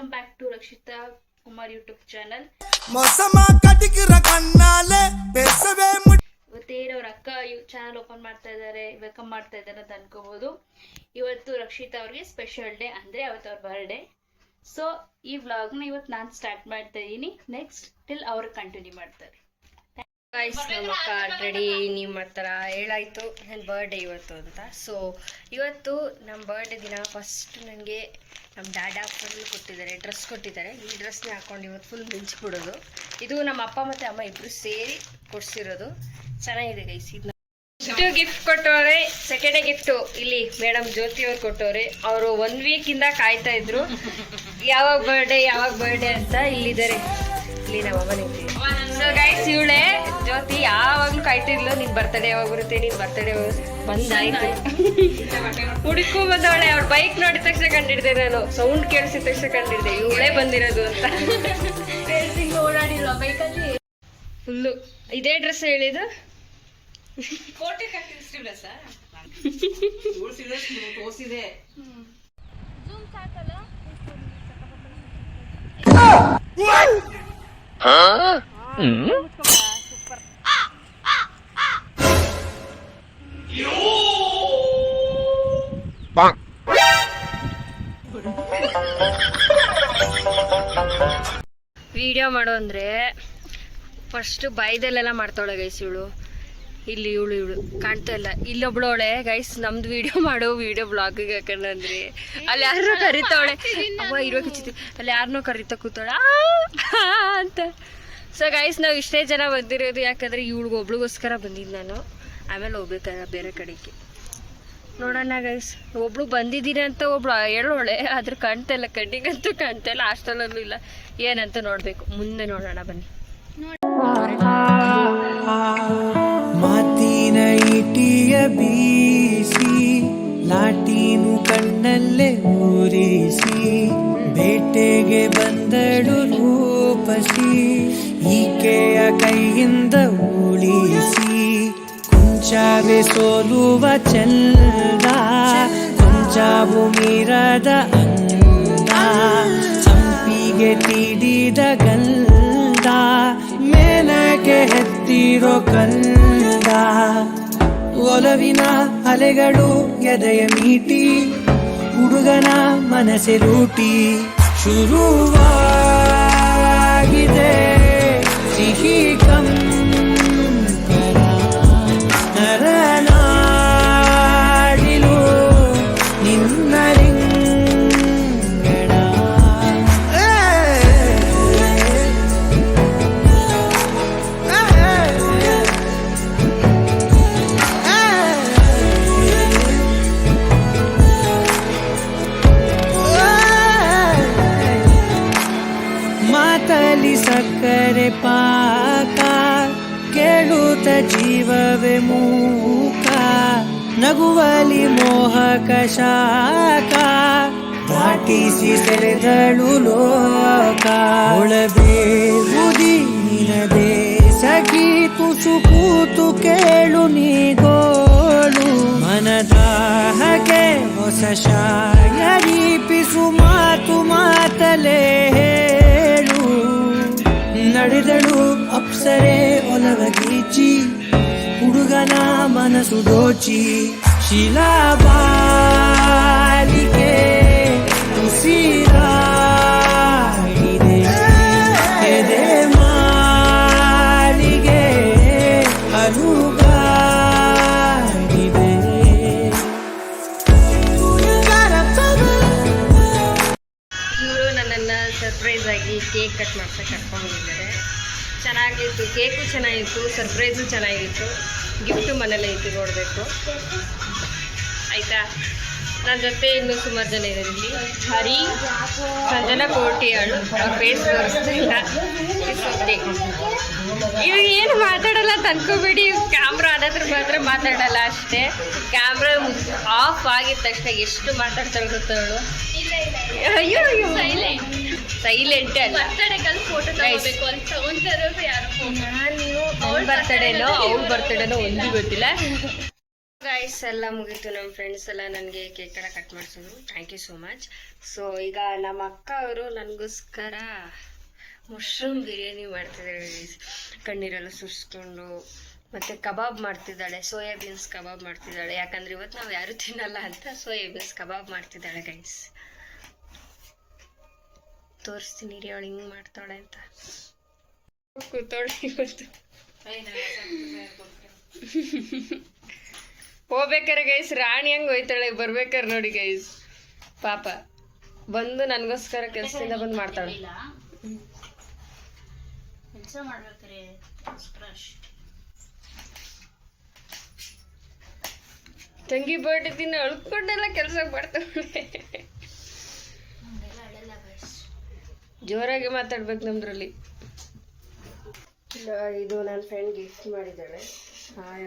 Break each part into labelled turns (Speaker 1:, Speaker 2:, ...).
Speaker 1: Welcome back to Rakshita Kumar YouTube channel. ಇವತ್ತೇನು ಅವ್ರ ಅಕ್ಕ ಚಾನಲ್ ಓಪನ್ ಮಾಡ್ತಾ ಇದ್ದಾರೆ, ವೆಲ್ಕಮ್ ಮಾಡ್ತಾ ಇದ್ದಾರೆ ಅಂತ ಅನ್ಕೋಬಹುದು. ಇವತ್ತು ರಕ್ಷಿತಾ ಅವ್ರಿಗೆ ಸ್ಪೆಷಲ್ ಡೇ, ಅಂದ್ರೆ ಅವತ್ತು ಅವ್ರ ಬರ್ಡೇ. ಸೊ ಈ ವ್ಲಾಗ್ನ ಇವತ್ತು ನಾನು ಸ್ಟಾರ್ಟ್ ಮಾಡ್ತಾ ಇದ್ದೀನಿ. ನೆಕ್ಸ್ಟ್ ಟಿಲ್ ಅವ್ರು ಕಂಟಿನ್ಯೂ ಮಾಡ್ತಾರೆ.
Speaker 2: ನಮ್ಮ ಅಕ್ಕ ಆಲ್ರೆಡಿ ನೀವು ಮಾಡ್ತಾರ ಹೇಳಾಯ್ತು ನನ್ನ ಬರ್ಡೇ ಇವತ್ತು ಅಂತ. ಸೊ ಇವತ್ತು ನಮ್ಮ ಬರ್ಡೇ ದಿನ ಫಸ್ಟ್ ನನಗೆ ನಮ್ಮ ಡ್ಯಾಡ ಫುಲ್ ಕೊಟ್ಟಿದ್ದಾರೆ, ಡ್ರೆಸ್ ಕೊಟ್ಟಿದ್ದಾರೆ. ಈ ಡ್ರೆಸ್ನೇ ಹಾಕೊಂಡು ಇವತ್ತು ಫುಲ್ ಮಿಂಚ್ಬಿಡೋದು. ಇದು ನಮ್ಮ ಅಪ್ಪ ಮತ್ತು ಅಮ್ಮ ಇಬ್ಬರು ಸೇರಿ ಕೊಡಿಸಿರೋದು. ಚೆನ್ನಾಗಿದೆ ಗೈಸ್. ಇದು ಗಿಫ್ಟ್ ಕೊಟ್ಟವ್ರೆ. ಸೆಕೆಂಡ್ ಗಿಫ್ಟು ಇಲ್ಲಿ ಮೇಡಮ್ ಜ್ಯೋತಿ ಅವ್ರು ಕೊಟ್ಟವ್ರೆ. ಅವರು 1 ವೀಕಿಂದ ಕಾಯ್ತಾ ಇದ್ರು ಯಾವಾಗ ಬರ್ಡೇ ಅಂತ. ಇಲ್ಲಿದ್ದಾರೆ, ಇಲ್ಲಿ ನಮ್ಮ ಅಮ್ಮ ನಿಂತಿದೆ. ಸೊ ಗೈಸ್, ಇವಳೆ ಜ್ಯೋತಿ ಯಾವಾಗ್ಲೂ ಕಾಯ್ತಿದ್ಲು, ನಿನ್ ಬರ್ತಡೇ ಯಾವಾಗ ಬರುತ್ತೆ, ನಿನ್ ಬರ್ತಡೇ ಬಂದಾಯ್ತು. ಹುಡುಕು ಬಂದವಳೆ. ಅವ್ಳ ಬೈಕ್ ನೋಡಿದ ತಕ್ಷಣ ಕಂಡಿಡ್ದೆ, ನಾನು ಸೌಂಡ್ ಕೇಳಿಸಿದ ತಕ್ಷಣ ಕಂಡಿಡ್ದೆ ಇವಳೇ ಬಂದಿರೋದು ಅಂತ. ಫುಲ್ಲು ಇದೇ ಡ್ರೆಸ್ ಹೇಳಿದ್ದು. ವಿಡಿಯೋ ಮಾಡು ಅಂದ್ರೆ ಫಸ್ಟ್ ಬಾಯ್ದಲ್ಲೆಲ್ಲ ಮಾಡ್ತಾಳೆ ಗೈಸ್ ಇವಳು. ಇಲ್ಲಿ ಇವಳು ಕಾಣ್ತಾ ಇಲ್ಲ. ಇಲ್ಲೊಬ್ಳವಳೆ ಗೈಸ್, ನಮ್ದು ವಿಡಿಯೋ ಮಾಡು, ವಿಡಿಯೋ ಬ್ಲಾಗಿಗೆ ಹಾಕೊಂಡ್ರಿ. ಅಲ್ಲಿ ಯಾರನ್ನೋ ಕರಿತಾವಳೆ, ಅವ ಇರೋಕೆ ಅಲ್ಲಿ ಯಾರನ್ನೋ ಕರಿತಾ ಕೂತಾಳೆ ಅಂತ. ಸೊ ಗೈಸ್, ನಾವು ಇಷ್ಟೇ ಜನ ಬಂದಿರೋದು ಯಾಕಂದ್ರೆ ಇವಳಿಗೆ ಒಬ್ಳಿಗೋಸ್ಕರ ಬಂದಿದ್ದು ನಾನು. ಆಮೇಲೆ ಹೋಗ್ಬೇಕಾದ್ರೆ ಬೇರೆ ಕಡೆಗೆ ನೋಡೋಣ ಗೈಸ್. ಒಬ್ಳು ಬಂದಿದ್ದೀನಿ ಅಂತ ಒಬ್ಳು ಹೇಳೋಳೆ, ಆದ್ರೆ ಕಾಣ್ತಾ ಇಲ್ಲ, ಕಣ್ಣಿಗಂತೂ ಕಾಣ್ತಾ ಇಲ್ಲ, ಹಾಸ್ಟೆಲಲ್ಲೂ ಇಲ್ಲ. ಏನಂತ ನೋಡ್ಬೇಕು, ಮುಂದೆ ನೋಡೋಣ ಬನ್ನಿ.
Speaker 3: ಮಾತಿನ ಇಟಿಯ ಬೀಸಿ ಲಾಟಿನು ಕಣ್ಣಲ್ಲೇ ಊರಿಸಿ ಬೇಟೆಗೆ ಬಂದಳು ರೂಪಸಿ ಈಕೆಯ ಕೈಯಿಂದ ಉಳಿಸಿ ಕೊಂಚವೇ ಸೋಲುವ ಚಂದ ಕೊಂಚವು ಮೀರದ ಅಂದ ಸಂಪಿಗೆ ತೀಡಿದ ಗಂಧ ಮೇಲಕ್ಕೆ ಎತ್ತಿರೋ ಕಂದ ಒಲವಿನ ಅಲೆಗಳು ಎದೆಯ ಮೀಟಿ ಹುಡುಗನ ಮನಸ್ಸೆ ರೂಟಿ ಶುರುವಾಗಿದೆ ಸಿಹಿ ಕಂಪನ ನರನಾಡಿಲು ನಿನ್ನ ಲಿಂಗಣ. ಮಾತಲಿ ಸಕ್ಕರೆ ಪಾಕ ಕೇಳುತ್ತ ಜೀವವೇ ಮೂಕ ನಗುವಲಿ ಮೋಹಕ ಶಾಖ ದಾಟಿಸಿ ಸೆಳೆದಳು ಲೋಕ. ಒಳಬೇ ಬುದಿ ನಿನದೇ ಸಖಿ ತುಸು ಕೂತು ಕೇಳು ನೀಗೋಳು ಮನದ ಹಗೆ ಹೊಸ ಶಾಯರಿ ಪಿಸು ಮಾತು ಮಾತಲೇ ಹೇಳು. ನಡೆದಳು ಅಪ್ಸರೆ ಒಲವಗೀಚಿ ಹುಡುಗನ ಮನಸ್ಸು ದೋಚಿ ಶಿಲಾಬಾಲಿಕೆ ಉಸಿರಾಗಿದೆ ಎದೆ ಮಾಲಿಗೆ ಅನುಗಾಗಿದೆ.
Speaker 2: ಇವರು ನನ್ನನ್ನು ಸರ್ಪ್ರೈಸ್ ಆಗಿ ಕೇಕ್ ಕಟ್ ಮಾಡ್ತಾ ಕರ್ಕೊಂಡು ಬಂದಿದ್ದಾರೆ. ಚೆನ್ನಾಗಿತ್ತು, ಕೇಕು ಚೆನ್ನಾಗಿತ್ತು, ಸರ್ಪ್ರೈಸು ಚೆನ್ನಾಗಿತ್ತು, ಗಿಫ್ಟು ಮನೇಲೆ ಇತ್ತು, ನೋಡಬೇಕು ಆಯಿತಾ. ನನ್ನ ಜೊತೆ ಇನ್ನೂ ಸುಮಾರು ಜನ ಇದ್ದಾರೆ. ಇಲ್ಲಿ ಹರಿ, ಸಂಜನಾ ಕೋಟಿಯಾಳು, ಅವ್ರ ಫೇಸ್ ತೋರಿಸ್ತಿಲ್ಲ. ಇವಾಗ ಏನು ಮಾತಾಡಲ್ಲ ಅಂತ ಅನ್ಕೋಬೇಡಿ, ಕ್ಯಾಮ್ರಾ ಅನ್ನೋದ್ರ ಮಾತ್ರ ಮಾತಾಡಲ್ಲ ಅಷ್ಟೇ. ಕ್ಯಾಮ್ರಾ ಆಫ್ ಆಗಿದ ತಕ್ಷಣ ಎಷ್ಟು ಮಾತಾಡ್ತಾಳೆ ಗೊತ್ತವಳು. ಅಯ್ಯೋ ಸೈಲೆಂಟ್ ಅಲ್ಲ.
Speaker 1: ಫೋಟೋ ತಗೋಬೇಕು ಅಂತ
Speaker 2: ನಾನು ಅವ್ಳ ಬರ್ತಡೇನೋ ಒಂದು ಗೊತ್ತಿಲ್ಲ. ಗೈಸ್ ಎಲ್ಲ ಮುಗೀತು. ನಮ್ಮ ಫ್ರೆಂಡ್ಸ್ ಎಲ್ಲ ನನಗೆ ಕೇಕ್ ಎಲ್ಲ ಕಟ್ ಮಾಡಿಸಿದ್ರು. Thank you so much. So ಈಗ ನಮ್ಮ ಅಕ್ಕ ಅವರು ನನಗೋಸ್ಕರ ಮಶ್ರೂಮ್ ಬಿರಿಯಾನಿ ಮಾಡ್ತಿದ್ದಾಳೆ. ಕಣ್ಣೀರೆಲ್ಲ ಸುರಿಸ್ಕೊಂಡು ಮತ್ತು ಕಬಾಬ್ ಮಾಡ್ತಿದ್ದಾಳೆ. ಸೋಯಾಬೀನ್ಸ್ ಕಬಾಬ್ ಮಾಡ್ತಿದ್ದಾಳೆ. ಯಾಕಂದ್ರೆ ಇವತ್ತು ನಾವು ಯಾರು ತಿನ್ನಲ್ಲ ಅಂತ ಸೋಯಾಬೀನ್ಸ್ ಕಬಾಬ್ ಮಾಡ್ತಿದ್ದಾಳೆ ಗೈಸ್. ತೋರಿಸ್ತೀನಿ ರೀ ಅವಳು ಹಿಂಗೆ ಮಾಡ್ತಾಳೆ ಅಂತ. ಕೂತಾಳೆ ಇವತ್ತು. ಹೋಗ್ಬೇಕಾರೆ ಗೈಸ್ ರಾಣಿ ಹಂಗೆ ಹೋಯ್ತಾಳೆ. ಬರ್ಬೇಕಾರೆ ನೋಡಿ ಗೈಸ್ ಪಾಪ ಬಂದು ನನಗೋಸ್ಕರ ಕೆಲಸದಿಂದ ಬಂದು ಮಾಡ್ತಾಳೆ.
Speaker 1: ಕೆಲಸ ಮಾಡ್ಬೇಕ್ರಿ.
Speaker 2: ತಂಗಿ ಬರ್ಡೇ ದಿನ ಅಳ್ಕೊಂಡೆಲ್ಲ ಕೆಲಸ ಮಾಡ್ತಾಳೆ. ಜೋರಾಗಿ ಮಾತಾಡ್ಬೇಕು ನಮ್ದ್ರಲ್ಲಿ. ಇದು ನನ್ನ ಫ್ರೆಂಡ್ ಗಿಫ್ಟ್ ಮಾಡಿದ್ದಾಳೆ,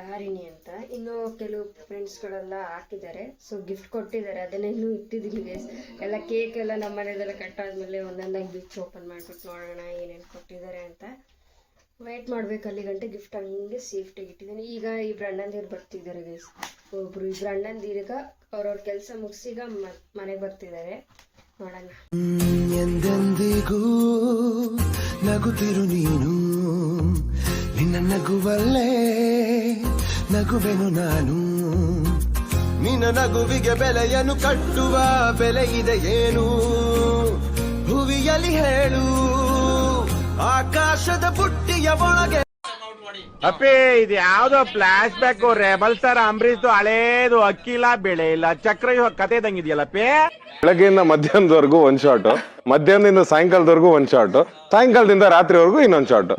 Speaker 2: ಹಾರಿಣಿ ಅಂತ. ಇನ್ನು ಕೆಲವು ಫ್ರೆಂಡ್ಸ್ಗಳೆಲ್ಲ ಹಾಕಿದ್ದಾರೆ. ಸೊ ಗಿಫ್ಟ್ ಕೊಟ್ಟಿದ್ದಾರೆ, ಅದನ್ನ ಇನ್ನೂ ಇಟ್ಟಿದ್ದೀನಿ ಗೈಸ್. ಎಲ್ಲ ಕೇಕ್ ಎಲ್ಲ ನಮ್ಮ ಮನೆಯದೆಲ್ಲ ಕಟ್ಟಾದ್ಮೇಲೆ ಒಂದೊಂದಾಗಿ ಬಿಚ್ಚು ಓಪನ್ ಮಾಡ್ಬಿಟ್ಟು ನೋಡೋಣ ಏನೇನು ಕೊಟ್ಟಿದ್ದಾರೆ ಅಂತ. ವೆಯ್ಟ್ ಮಾಡ್ಬೇಕು ಅಲ್ಲಿ ಗಂಟೆ. ಗಿಫ್ಟ್ ಹಂಗೆ ಸೇಫ್ಟಿಗೆ ಇಟ್ಟಿದ್ದೀನಿ. ಈಗ ಇಬ್ರು ಅಣ್ಣಂದಿರು ಬರ್ತಿದ್ದಾರೆ ಗೈಸ್. ಇಬ್ರು ಅಣ್ಣಂದಿರೀಗ ಅವ್ರವ್ರ ಕೆಲಸ ಮುಗಿಸಿಗ ಮನೆಗೆ ಬರ್ತಿದ್ದಾರೆ. ನೋಡೋಣ.
Speaker 4: ಎಂದೆಂದಿಗೂ ನಗುತ್ತಿರು ನೀನು, ನಿನ್ನ ನಗುವಲ್ಲೇ ನಗುವೆನು ನಾನು. ನಿನ್ನ ನಗುವಿಗೆ ಬೆಲೆಯನ್ನು ಕಟ್ಟುವ ಬೆಲೆ ಇದೆ ಏನು, ಹುವಿಯಲ್ಲಿ ಹೇಳು ಆಕಾಶದ ಬುಟ್ಟಿಯ ಒಳಗೆ.
Speaker 5: ಅಪ್ಪಿ ಇದು ಯಾವ್ದೋ flash back rebel star Ambareesh ಹಳೇದು ಅಕ್ಕಿಲ್ಲ ಬೆಳೆ ಇಲ್ಲ ಚಕ್ರ ಕತೆ ಇದಂಗಿದೆಯಲ್ಲಪ್ಪಿ.
Speaker 6: ಬೆಳಗ್ಗೆಯಿಂದ ಮಧ್ಯಾಹ್ನದವರೆಗೂ ಒಂದ್ ಶಾಟ್, ಮಧ್ಯಾಹ್ನದಿಂದ ಸಾಯಂಕಾಲದವರೆಗೂ ಒಂದ್ ಶಾಟ್, ಸಾಯಂಕಾಲದಿಂದ ರಾತ್ರಿವರೆಗೂ ಇನ್ನೊಂದ್ ಶಾಟ್.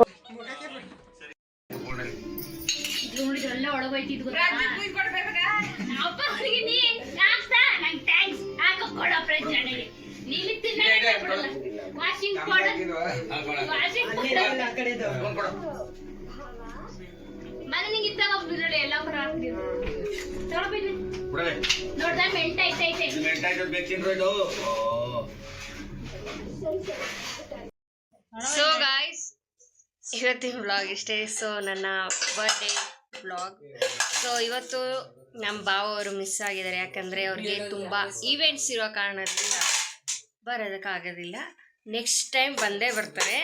Speaker 2: ಸೊ ಗಾಯ್ಸ್ ಇವತ್ತಿನ ವ್ಲಾಗ್ ಇಷ್ಟೇ. ಸೊ ನನ್ನ ಬರ್ಡೇ ವ್ಲಾಗ್. ಸೊ ಇವತ್ತು ನಮ್ಮ ಭಾವ ಅವರು ಮಿಸ್ ಆಗಿದ್ದಾರೆ. ಯಾಕಂದರೆ ಅವ್ರಿಗೆ ತುಂಬ ಈವೆಂಟ್ಸ್ ಇರೋ ಕಾರಣದಿಂದ ಬರೋದಕ್ಕಾಗೋದಿಲ್ಲ. ನೆಕ್ಸ್ಟ್ ಟೈಮ್ ಬಂದೇ ಬರ್ತಾರೆ.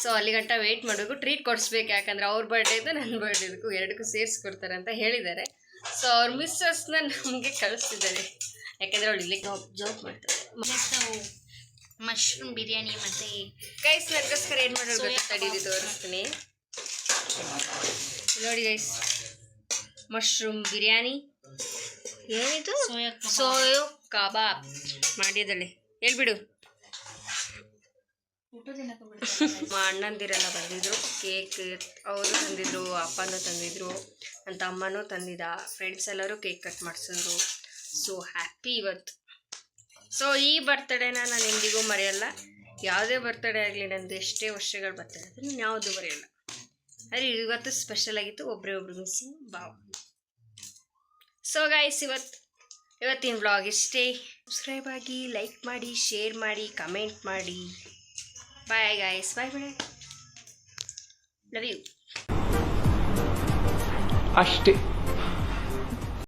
Speaker 2: ಸೊ ಅಲ್ಲಿ ಗಂಟ ವೆಯ್ಟ್ ಮಾಡಬೇಕು. ಟ್ರೀಟ್ ಕೊಡಿಸ್ಬೇಕು. ಯಾಕಂದರೆ ಅವ್ರ ಬರ್ಡೇದು ನನ್ನ ಬರ್ಡೇದಕ್ಕೂ ಎರಡಕ್ಕೂ ಸೇರಿಸ್ಕೊಡ್ತಾರೆ ಅಂತ ಹೇಳಿದ್ದಾರೆ. ಸೊ ಅವ್ರ ಮಿಸ್ಸಸ್ನ ನಮಗೆ ಕಳಿಸ್ತಿದ್ದಾರೆ. ಯಾಕಂದರೆ ಅವಳು ಇಲ್ಲಿ ಜಾಬ್ ಮಾಡ್ತಾರೆ.
Speaker 1: ಮಶ್ರೂಮ್ ಬಿರಿಯಾನಿ ಮತ್ತೆ
Speaker 2: ಗೈಸ್ ನನಗೋಸ್ಕರ ಏನು ಮಾಡೋದು ತಡೀರಿ ತೋರಿಸ್ತೀನಿ ನೋಡಿ ಗೈಸ್. ಮಶ್ರೂಮ್ ಬಿರಿಯಾನಿ, ಏನಿದು ಸೋಯೋ ಕಬಾಬ್ ಮಾಡಿದ್ದಾಳೆ. ಹೇಳ್ಬಿಡು. ಅಣ್ಣಂದಿರೆಲ್ಲ ಬಂದಿದ್ರು. ಕೇಕ್ ಅವರು ತಂದಿದ್ರು, ಅಪ್ಪನೂ ತಂದಿದ್ರು, ನನ್ನ ತಮ್ಮನೂ ತಂದಿದ್ದ. ಫ್ರೆಂಡ್ಸ್ ಎಲ್ಲರೂ ಕೇಕ್ ಕಟ್ ಮಾಡಿಸಿದ್ರು. ಸೊ ಹ್ಯಾಪಿ ಇವತ್ತು. ಸೊ ಈ ಬರ್ತಡೇನ ನಾನು ಎಂದಿಗೂ ಮರೆಯಲ್ಲ. ಯಾವುದೇ ಬರ್ತಡೇ ಆಗಲಿ, ನಂದು ಎಷ್ಟೇ ವರ್ಷಗಳು ಬರ್ತಡೇ ಅದನ್ನು ಯಾವುದು ಮರೆಯಲ್ಲ. ಆದರೆ ಇವತ್ತು ಸ್ಪೆಷಲ್ ಆಗಿತ್ತು. ಒಬ್ಬರು ಮಿಸ್ಸಿಂಗ್ ಬಾವ್. ಸೊ ಗೈಸ್ ಇವತ್ತಿನ ವ್ಲಾಗ್ ಇಷ್ಟೇ. ಸಬ್ಸ್ಕ್ರೈಬ್ ಆಗಿ, ಲೈಕ್ ಮಾಡಿ, ಶೇರ್ ಮಾಡಿ, ಕಮೆಂಟ್ ಮಾಡಿ. Bye guys. Bye bye. Love you.
Speaker 3: ಅಷ್ಟೇ.